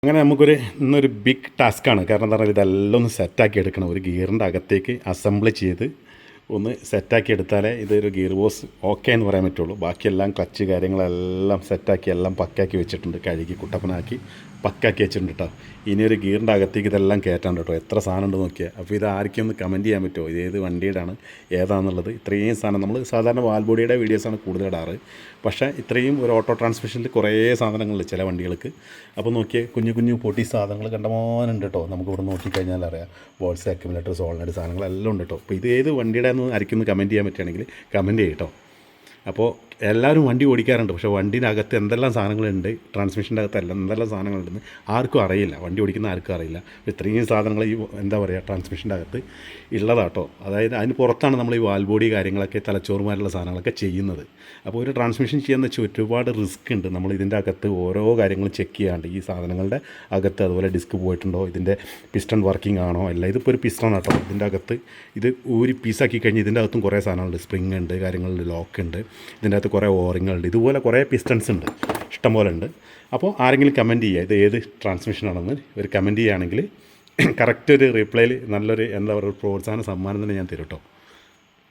അങ്ങനെ ഇന്നൊരു ബിഗ് ടാസ്ക്കാണ്. കാരണം എന്താ പറയുക, ഇതെല്ലാം ഒന്ന് സെറ്റാക്കി എടുക്കണം. ഒരു ഗിയറിൻ്റെ അകത്തേക്ക് അസംബിൾ ചെയ്ത് ഒന്ന് സെറ്റാക്കി എടുത്താലേ ഇതൊരു ഗിയർ ബോക്സ് ഓക്കെ എന്ന് പറയാൻ പറ്റുള്ളൂ. ബാക്കിയെല്ലാം ക്ലച്ച് കാര്യങ്ങളെല്ലാം സെറ്റാക്കി എല്ലാം പക്കാക്കി വെച്ചിട്ടുണ്ട്. കഴുകി കുട്ടപ്പനാക്കി പക്കാക്കി വെച്ചിട്ടുണ്ട് കേട്ടോ. ഇനി ഒരു ഗിയറിൻ്റെ അകത്തേക്ക് ഇതെല്ലാം കയറ്റാണ്ട് കേട്ടോ. എത്ര സാധനം ഉണ്ട് നോക്കിയാൽ. അപ്പോൾ ഇത് ആർക്കും ഒന്ന് കമൻറ്റ് ചെയ്യാൻ പറ്റുമോ, ഇത് ഏത് വണ്ടിയുടെയാണ് ഏതാണെന്നുള്ളത്. ഇത്രയും സാധനം നമ്മൾ സാധാരണ വാൽബോഡിയുടെ വീഡിയോസാണ് കൂടുതൽ ഇടാറ്. പക്ഷേ ഇത്രയും ഒരു ഓട്ടോ ട്രാൻസ്മിഷനിൽ കുറേ സാധനങ്ങളുണ്ട് ചില വണ്ടികൾക്ക്. അപ്പോൾ നോക്കിയാൽ കുഞ്ഞു കുഞ്ഞു പൊട്ടി സാധനങ്ങൾ കണ്ടമാനുണ്ട് കേട്ടോ. നമുക്ക് ഇവിടെ നോക്കിക്കഴിഞ്ഞാൽ അറിയാം. ബോൾസ്, അക്യുമുലേറ്റർ, സോളിനൈഡ് സാധനങ്ങളെല്ലാം ഉണ്ട് കേട്ടോ. അപ്പോൾ ഇത് ഏത് വണ്ടിയുടെ എന്ന് ആർക്കും കമൻറ്റ് ചെയ്യാൻ പറ്റുകയാണെങ്കിൽ കമൻറ്റ് ചെയ്യും കേട്ടോ. അപ്പോൾ എല്ലാവരും വണ്ടി ഓടിക്കാറുണ്ട്, പക്ഷേ വണ്ടീൻ്റെ അകത്ത് എന്തെല്ലാം സാധനങ്ങളുണ്ട്, ട്രാൻസ്മിഷൻ്റെ അകത്ത് എന്തെല്ലാം സാധനങ്ങളുണ്ടെന്ന് ആർക്കും അറിയില്ല. വണ്ടി ഓടിക്കുന്ന ആർക്കും അറിയില്ല. ഇത്രയും സാധനങ്ങൾ ഈ എന്താ പറയുക ട്രാൻസ്മിഷൻ്റെ അകത്ത് ഉള്ളതാട്ടോ. അതായത് അതിന് പുറത്താണ് നമ്മൾ ഈ വാൽബോഡി കാര്യങ്ങളൊക്കെ തലച്ചോറുമാരുള്ള സാധനങ്ങളൊക്കെ ചെയ്യുന്നത്. അപ്പോൾ ഒരു ട്രാൻസ്മിഷൻ ചെയ്യാന്ന് വെച്ചാൽ ഒരുപാട് റിസ്ക് ഉണ്ട്. നമ്മൾ ഇതിൻ്റെ അകത്ത് ഓരോ കാര്യങ്ങളും ചെക്ക് ചെയ്യാണ്ട് ഈ സാധനങ്ങളുടെ അകത്ത് അതുപോലെ ഡിസ്ക് പോയിട്ടുണ്ടോ, ഇതിൻ്റെ പിസ്റ്റൺ വർക്കിംഗ് ആണോ, അല്ല ഇതിപ്പോൾ ഒരു പിസ്റ്റൺ ആട്ടോ. ഇതിൻ്റെ അകത്ത് ഇത് ഒരു പീസാക്കി കഴിഞ്ഞ് ഇതിൻ്റെ അകത്തും കുറേ സാധനങ്ങളുണ്ട്. സ്പ്രിങ് ഉണ്ട്, കാര്യങ്ങളുണ്ട്, ലോക്ക് ഉണ്ട്, ഇതിൻ്റെ അകത്ത് കുറേ ഓറിങ്ങളുണ്ട്, ഇതുപോലെ കുറേ പിസ്റ്റൺസ് ഉണ്ട്, ഇഷ്ടം പോലെ ഉണ്ട്. അപ്പോൾ ആരെങ്കിലും കമൻറ്റ് ചെയ്യുക ഇത് ഏത് ട്രാൻസ്മിഷനാണെന്ന് ഒരു കമൻറ്റ് ചെയ്യുകയാണെങ്കിൽ കറക്റ്റ് ഒരു റിപ്ലൈയിൽ നല്ലൊരു എന്താ പറയുക പ്രോത്സാഹന സമ്മാനം തന്നെ ഞാൻ തരും കേട്ടോ.